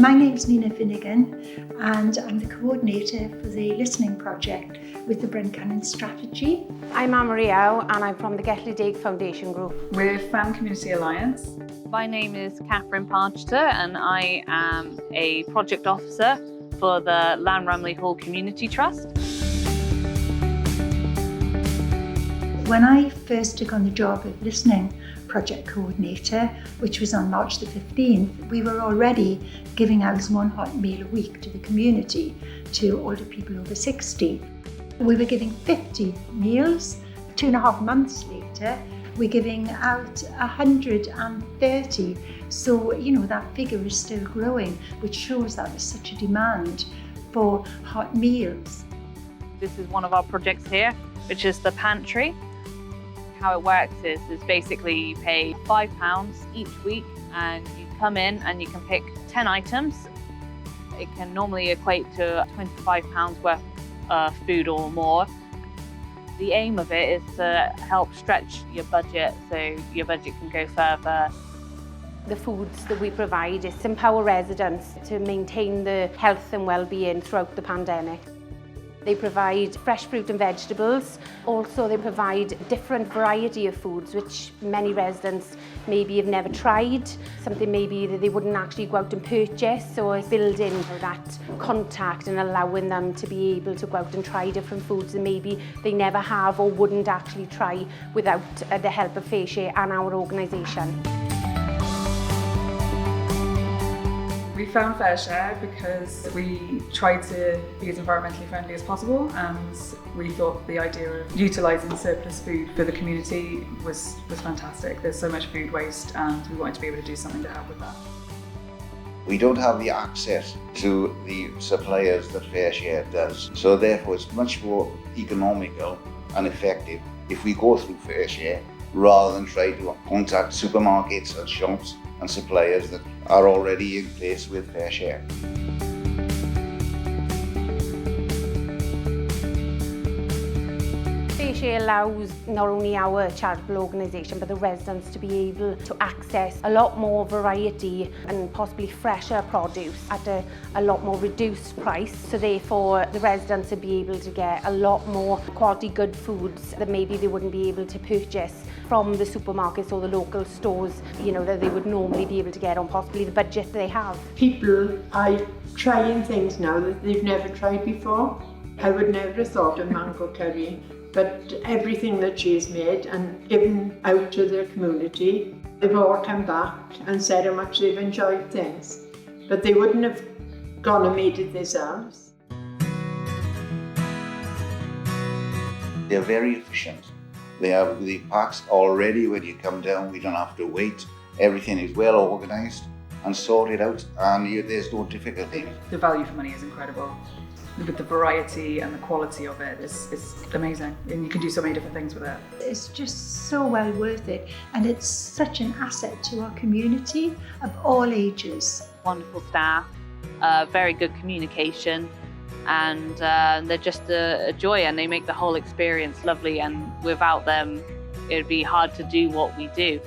My name's Nina Finnegan and I'm the coordinator for the listening project with the Bryncannon Strategy. I'm Anne-Marie Howe and I'm from the Gethley Dig Foundation Group. We're Fan Community Alliance. My name is Catherine Pargeter and I am a project officer for the Llanrumley Hall Community Trust. When I first took on the job of listening project coordinator, which was on March the 15th, we were already giving out one hot meal a week to the community, to older people over 60. We were giving 50 meals. 2.5 months later, we're giving out 130. So, that figure is still growing, which shows that there's such a demand for hot meals. This is one of our projects here, which is the pantry. How it works is basically you pay £5 each week and you come in and you can pick 10 items. It can normally equate to £25 worth of food or more. The aim of it is to help stretch your budget so your budget can go further. The foods that we provide is empower residents to maintain the health and well-being throughout the pandemic. They provide fresh fruit and vegetables. Also, they provide a different variety of foods, which many residents maybe have never tried. Something maybe that they wouldn't actually go out and purchase. So it's building that contact and allowing them to be able to go out and try different foods that maybe they never have or wouldn't actually try without the help of Fairshare and our organisation. We found Fairshare because we tried to be as environmentally friendly as possible, and we thought the idea of utilising surplus food for the community was fantastic. There's so much food waste and we wanted to be able to do something to help with that. We don't have the access to the suppliers that Fairshare does, so therefore it's much more economical and effective if we go through Fairshare rather than try to contact supermarkets and shops and suppliers that are already in place with Fairshare. Fairshare allows not only our charitable organisation but the residents to be able to access a lot more variety and possibly fresher produce at a lot more reduced price. So therefore the residents would be able to get a lot more quality good foods that maybe they wouldn't be able to purchase from the supermarkets or the local stores, that they would normally be able to get on possibly the budget they have. People are trying things now that they've never tried before. I would never have thought of mango curry, but everything that she's made and given out to the community, they've all come back and said how much they've enjoyed things, but they wouldn't have gone and made it themselves. They're very efficient. They have the packs already when you come down. We don't have to wait. Everything is well organised and sorted out, and there's no difficulty. The value for money is incredible. With the variety and the quality of it, it's amazing, and you can do so many different things with it. It's just so well worth it, and it's such an asset to our community of all ages. Wonderful staff, very good communication, and they're just a joy, and they make the whole experience lovely, and without them it would be hard to do what we do.